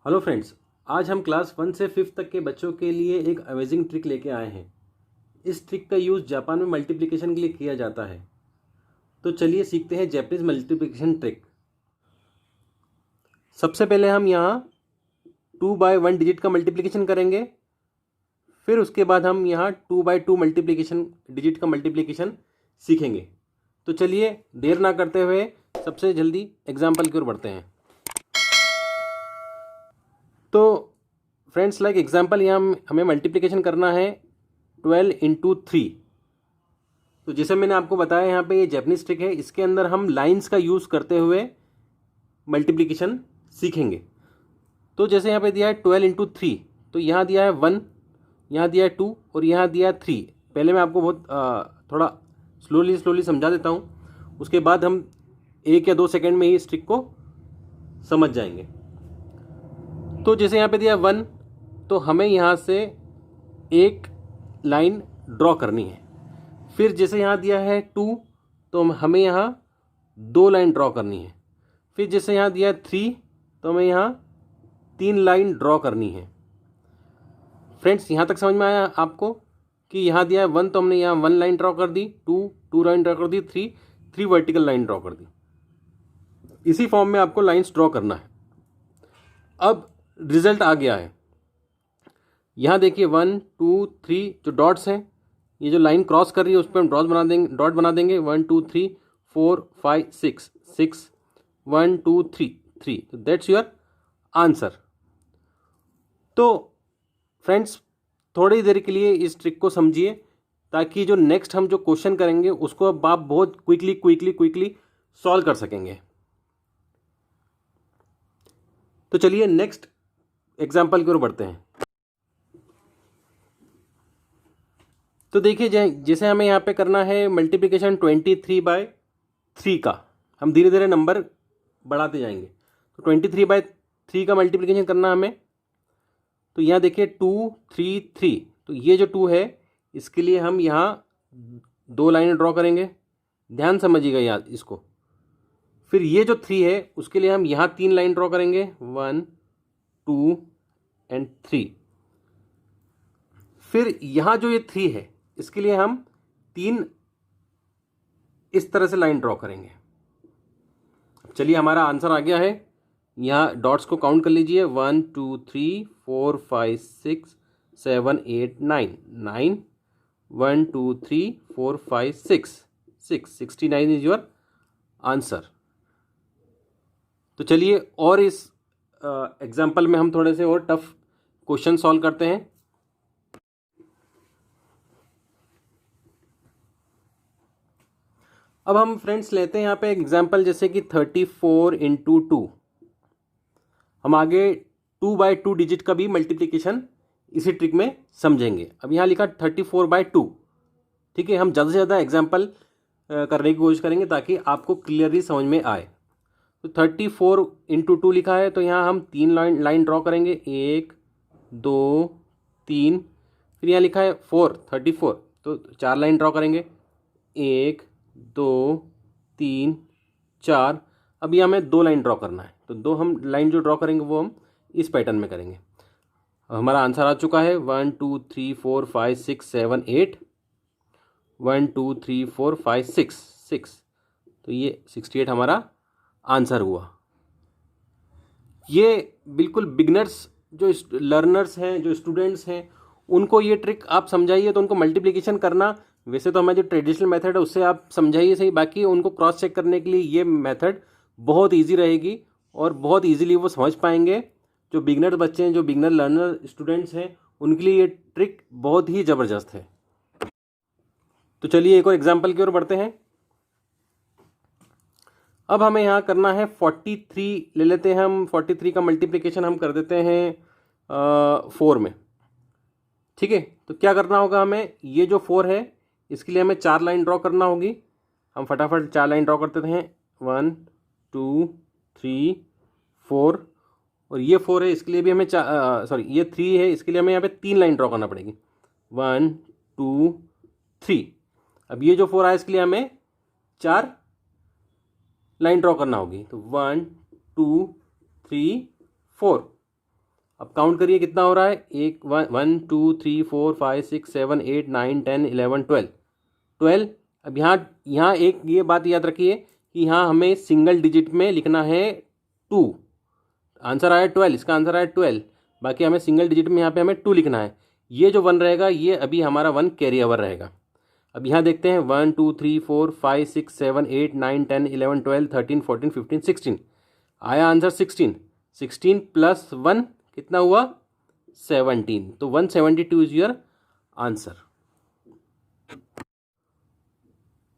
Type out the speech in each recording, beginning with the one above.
Hello friends, आज हम class 1 से 5 तक के बच्चों के लिए एक अमेजिंग ट्रिक लेके आए हैं। इस ट्रिक का यूज़ जापान में मल्टीप्लिकेशन के लिए किया जाता है। तो चलिए सीखते हैं जापानीज मल्टीप्लिकेशन ट्रिक। सबसे पहले हम यहाँ 2 बाय 1 डिजिट का मल्टीप्लिकेशन करेंगे। फिर उसके बाद हम यहाँ 2 बाय 2 मल्टीप्लिकेशन डिजिट का मल्टीप्लिकेशन सीखेंगे। तो चलिए देर ना करते हुए सबसे जल्दी एग्जाम्पल की ओर बढ़ते हैं। तो फ्रेंड्स, लाइक एग्जाम्पल यहाँ हमें मल्टीप्लिकेशन करना है 12 इंटू 3। तो जैसे मैंने आपको बताया, यहाँ पे ये जैपनीज ट्रिक है। इसके अंदर हम लाइंस का यूज़ करते हुए मल्टीप्लिकेशन सीखेंगे। तो जैसे यहाँ पे दिया है 12 इंटू 3, तो यहाँ दिया है 1, यहाँ दिया है 2 और यहाँ दिया है 3। पहले मैं आपको बहुत थोड़ा स्लोली समझा देता हूँ, उसके बाद हम 1 या 2 सेकेंड में ही इस ट्रिक को समझ जाएंगे। तो जैसे यहाँ पे दिया 1, तो हमें यहाँ से एक लाइन ड्रॉ करनी है। फिर जैसे यहाँ दिया है 2, तो हमें यहाँ 2 लाइन ड्रॉ करनी है। फिर जैसे यहाँ दिया है 3, तो हमें यहाँ 3 लाइन ड्रॉ करनी है। फ्रेंड्स, यहाँ तक समझ में आया आपको कि यहाँ दिया है 1, तो हमने यहाँ 1 लाइन ड्रॉ कर दी, 2 लाइन ड्रॉ कर दी, 3 वर्टिकल लाइन ड्रॉ कर दी। इसी फॉर्म में आपको लाइंस ड्रॉ करना है। अब रिजल्ट आ गया है। यहाँ देखिए 1, 2, 3 जो डॉट्स हैं, ये जो लाइन क्रॉस कर रही है उस पर हम डॉट बना देंगे 1, 2, 3, 4, 5, 6, 6, 1, 2, 3, 3। तो दैट्स योर आंसर। तो फ्रेंड्स, थोड़ी देर के लिए इस ट्रिक को समझिए, ताकि जो नेक्स्ट हम जो क्वेश्चन करेंगे उसको अब आप बहुत क्विकली सॉल्व कर सकेंगे। तो चलिए नेक्स्ट एग्जाम्पल की ओर बढ़ते हैं। तो देखिए, जैसे हमें यहाँ पे करना है मल्टीप्लिकेशन 23 बाय 3 का। हम धीरे धीरे नंबर बढ़ाते जाएंगे। तो 23 बाय 3 का मल्टीप्लिकेशन करना हमें। तो यहाँ देखिए 2, 3, 3। तो ये जो 2 है, इसके लिए हम यहाँ 2 लाइनें ड्रॉ करेंगे। ध्यान समझिएगा याद इसको। फिर ये जो 3 है, उसके लिए हम यहाँ 3 लाइन ड्रॉ करेंगे, 1, 2 एंड 3। फिर यहाँ जो ये 3 है, इसके लिए हम 3 इस तरह से लाइन ड्रॉ करेंगे। चलिए, हमारा आंसर आ गया है। यहाँ डॉट्स को काउंट कर लीजिए, 1, 2, 3, 4, 5, 6, 7, 8, 9, 9, 1, 2, 3, 4, 5, 6, 69 इज योर आंसर। तो चलिए, और इस एग्जाम्पल में हम थोड़े से और टफ क्वेश्चन सॉल्व करते हैं। अब हम फ्रेंड्स लेते हैं यहाँ पे एग्जाम्पल, जैसे कि 34 इंटू 2। हम आगे 2 बाय 2 डिजिट का भी मल्टीप्लिकेशन इसी ट्रिक में समझेंगे। अब यहाँ लिखा 34 बाय 2। ठीक है, हम ज़्यादा से ज़्यादा एग्जाम्पल करने की कोशिश करेंगे ताकि आपको क्लियरली समझ में आए। तो 34 इंटू 2 लिखा है, तो यहाँ हम 3 लाइन ड्रॉ करेंगे, 1, 2, 3। फिर यहाँ लिखा है 34, तो 4 लाइन ड्रॉ करेंगे, 1, 2, 3, 4। अब यहाँ हमें 2 लाइन ड्रॉ करना है, तो 2 हम लाइन जो ड्रॉ करेंगे वो हम इस पैटर्न में करेंगे। हमारा आंसर आ चुका है 1, 2, 3, 4, 5, 6, 7, 8। 1, 2, 3, 4, 5, 6। तो ये 68 हमारा आंसर हुआ। ये बिल्कुल बिगनर्स जो लर्नर्स हैं, जो स्टूडेंट्स हैं, उनको ये ट्रिक आप समझाइए तो उनको मल्टीप्लिकेशन करना, वैसे तो हमारा जो ट्रेडिशनल मेथड है उससे आप समझाइए सही, बाकी उनको क्रॉस चेक करने के लिए ये मेथड बहुत ईजी रहेगी और बहुत ईजिली वो समझ पाएंगे। जो बिगनर बच्चे हैं, जो बिगनर लर्नर स्टूडेंट्स हैं, उनके लिए ये ट्रिक बहुत ही ज़बरदस्त है। तो चलिए एक और एग्जाम्पल की ओर बढ़ते हैं। अब हमें यहाँ करना है 43 ले लेते हैं हम। 43 का मल्टीप्लिकेशन हम कर देते हैं 4 में। ठीक है, तो क्या करना होगा हमें, ये जो 4 है इसके लिए हमें 4 लाइन ड्रॉ करना होगी। हम फटाफट 4 लाइन ड्रॉ करते हैं, 1, 2, 3, 4। और ये 4 है, इसके लिए भी हमें ये 3 है, इसके लिए हमें यहाँ पे 3 लाइन ड्रॉ करना पड़ेगी, 1, 2, 3। अब ये जो 4 आया, इसके लिए हमें 4 लाइन ड्रॉ करना होगी। तो 1, 2, 3, 4। अब काउंट करिए कितना हो रहा है, 1 2 3 4 5 6 7 8 9 10 11 12। अब यहाँ एक ये बात याद रखिए कि यहाँ हमें सिंगल डिजिट में लिखना है 2। आंसर आया 12, इसका आंसर आया 12। बाकी हमें सिंगल डिजिट में यहाँ पे हमें 2 लिखना है। ये जो 1 रहेगा ये अभी हमारा 1 कैरी ओवर रहेगा। अब यहाँ देखते हैं 1 2 3 4 5 6 7 8 9 10 11 12 13 14 15 16। आया आंसर 16। 16 प्लस 1 कितना हुआ, 17। तो 172 इज योर आंसर।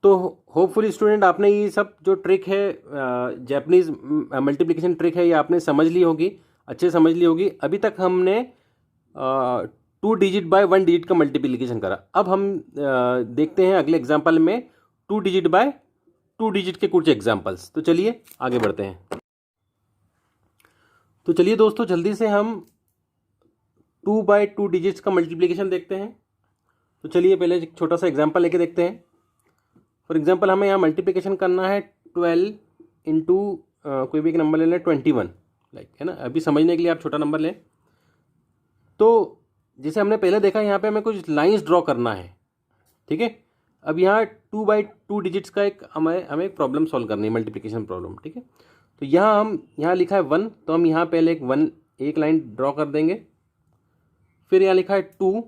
तो होपफुली स्टूडेंट आपने ये सब जो ट्रिक है, जैपनीज मल्टीप्लिकेशन ट्रिक है, ये आपने समझ ली होगी, अच्छे समझ ली होगी। अभी तक हमने 2 डिजिट बाय 1 डिजिट का मल्टीप्लिकेशन करा। अब हम देखते हैं अगले एग्जाम्पल में 2 डिजिट बाय 2 डिजिट के कुछ एग्जाम्पल्स। तो चलिए आगे बढ़ते हैं। तो चलिए दोस्तों जल्दी से हम 2 बाय 2 डिजिट्स का मल्टीप्लिकेशन देखते हैं। तो चलिए पहले एक छोटा सा एग्जाम्पल लेके देखते हैं। फॉर एग्जाम्पल हमें यहाँ मल्टीप्लिकेशन करना है 12 इंटू कोई भी एक नंबर ले लें 21, लाइक है ना। अभी समझने के लिए आप छोटा नंबर लें। तो जैसे हमने पहले देखा यहाँ पे हमें कुछ लाइंस ड्रॉ करना है, ठीक है। अब यहाँ 2 बाई 2 डिजिट्स का एक हमें एक प्रॉब्लम सॉल्व करनी है, मल्टीप्लिकेशन प्रॉब्लम, ठीक है। तो यहाँ लिखा है 1, तो हम यहाँ पहले एक लाइन ड्रॉ कर देंगे। फिर यहाँ लिखा है 2,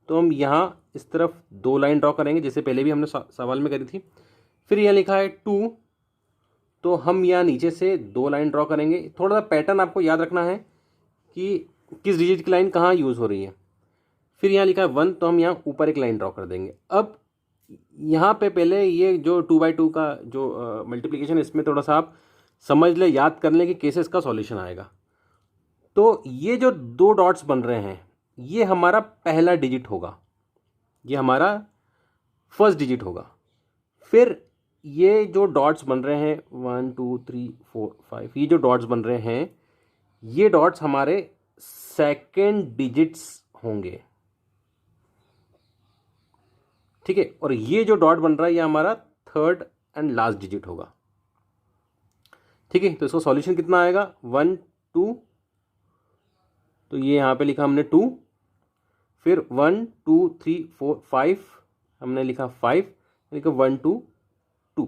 तो हम यहाँ इस तरफ 2 लाइन ड्रॉ करेंगे, जैसे पहले भी हमने सवाल में करी थी। फिर यहाँ लिखा है 2, तो हम यहाँ नीचे से 2 लाइन ड्रॉ करेंगे। थोड़ा सा पैटर्न आपको याद रखना है कि किस डिजिट की लाइन कहाँ यूज़ हो रही है। फिर यहाँ लिखा है 1, तो हम यहाँ ऊपर एक लाइन ड्रॉ कर देंगे। अब यहाँ पे पहले ये जो 2 बाई 2 का जो मल्टीप्लिकेशन, इसमें थोड़ा सा आप समझ ले, याद कर लें कि कैसे इसका सॉल्यूशन आएगा। तो ये जो 2 डॉट्स बन रहे हैं ये हमारा पहला डिजिट होगा, ये हमारा फर्स्ट डिजिट होगा। फिर ये जो डॉट्स बन रहे हैं 1 2 3 4 5, ये जो डॉट्स बन रहे हैं ये डॉट्स हमारे सेकेंड डिजिट्स होंगे, ठीक है। और ये जो डॉट बन रहा है ये हमारा थर्ड एंड लास्ट डिजिट होगा, ठीक है। तो इसका सॉल्यूशन कितना आएगा, 1 2, तो ये यहाँ पे लिखा हमने 2, फिर 1 2 3 4 5 हमने लिखा 5, लिखा 1 2 2।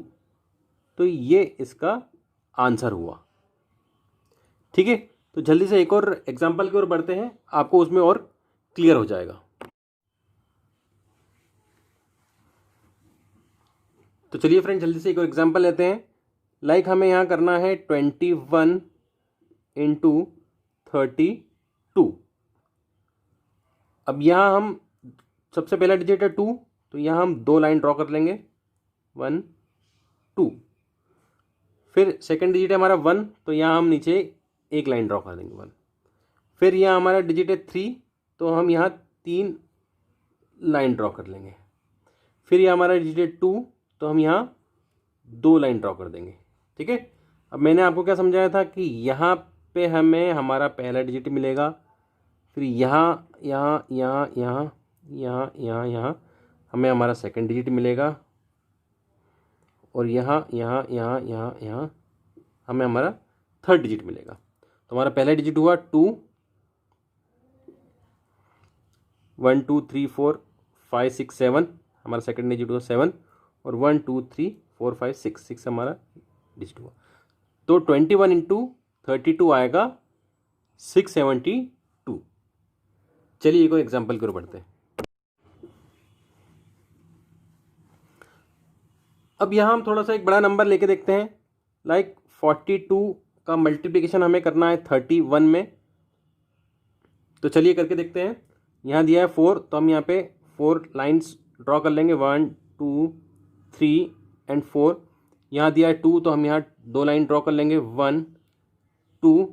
तो ये इसका आंसर हुआ, ठीक है। तो जल्दी से एक और एग्जाम्पल की ओर बढ़ते हैं, आपको उसमें और क्लियर हो जाएगा। तो चलिए फ्रेंड जल्दी से एक और एग्जाम्पल लेते हैं। लाइक हमें यहाँ करना है 21 इंटू 32। अब यहाँ हम सबसे पहला डिजिट है 2, तो यहाँ हम 2 लाइन ड्रॉ कर लेंगे 1 2। फिर सेकंड डिजिट है हमारा 1, तो यहाँ हम नीचे एक लाइन ड्रॉ कर देंगे 1। फिर यहाँ हमारा डिजिट है 3, तो हम यहाँ 3 लाइन ड्रॉ कर लेंगे। फिर ये हमारा डिजिट है 2, तो हम यहाँ 2 लाइन ड्रॉ कर देंगे, ठीक है। अब मैंने आपको क्या समझाया था कि यहाँ पे हमें हमारा पहला डिजिट मिलेगा, फिर यहाँ यहाँ यहाँ यहाँ यहाँ यहाँ यहाँ हमें हमारा सेकंड डिजिट मिलेगा, और यहाँ यहाँ यहाँ यहाँ यहाँ हमें हमारा थर्ड डिजिट मिलेगा। तो हमारा पहला डिजिट हुआ 2, 1 2 3 4 5 6 7, हमारा सेकंड डिजिट हुआ 7, और 1 2 3 4 5 6 हमारा डिजिट हुआ। तो 21 इंटू 32 आएगा 672। चलिए एक और एग्जाम्पल की ओर बढ़ते हैं। अब यहाँ हम थोड़ा सा एक बड़ा नंबर लेके देखते हैं। लाइक 42 का मल्टीप्लिकेशन हमें करना है 31 में। तो चलिए करके देखते हैं। यहाँ दिया है 4, तो हम यहाँ पे 4 लाइन्स ड्रॉ कर लेंगे, 1 2 3 एंड 4। यहाँ दिया है 2, तो हम यहाँ 2 लाइन ड्रॉ कर लेंगे 1 2।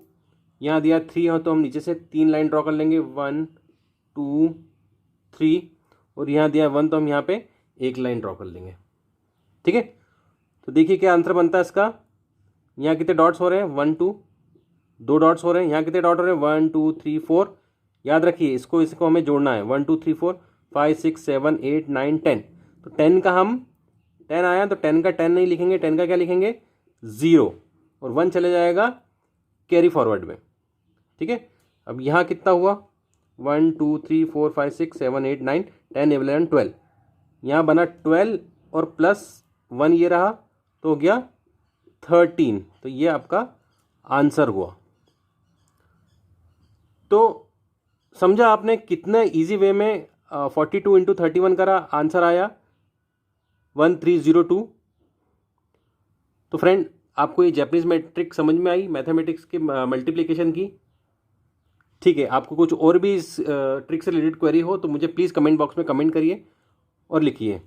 यहाँ दिया 3 है, तो हम नीचे से 3 लाइन ड्रॉ कर लेंगे 1 2 3। और यहाँ दिया है 1, तो हम यहाँ पे एक लाइन ड्रॉ कर लेंगे, ठीक है। तो देखिए क्या आंसर बनता है इसका। यहाँ कितने डॉट्स हो रहे हैं, 1 2, 2 डॉट्स हो रहे हैं। यहाँ कितने डॉट हो रहे हैं, 1 2 3 4। याद रखिए इसको हमें जोड़ना है, 1 2 3 4 5 6 7 8 9 10। तो 10 का हम 10 आया, तो 10 का 10 नहीं लिखेंगे, 10 का क्या लिखेंगे 0, और 1 चले जाएगा कैरी फॉरवर्ड में, ठीक है। अब यहाँ कितना हुआ 1 2 3 4 5 6 7 8 9 10 11 12, यहाँ बना 12 और प्लस 1 ये रहा तो हो गया 13। तो ये आपका आंसर हुआ। तो समझा आपने कितने इजी वे में 42 इंटू 31 का आंसर आया 1302। तो फ्रेंड आपको ये जैपनीज मैट्रिक समझ में आई, मैथमेटिक्स के मल्टीप्लिकेशन की। ठीक है, आपको कुछ और भी इस ट्रिक से रिलेटेड क्वेरी हो तो मुझे प्लीज़ कमेंट बॉक्स में कमेंट करिए और लिखिए।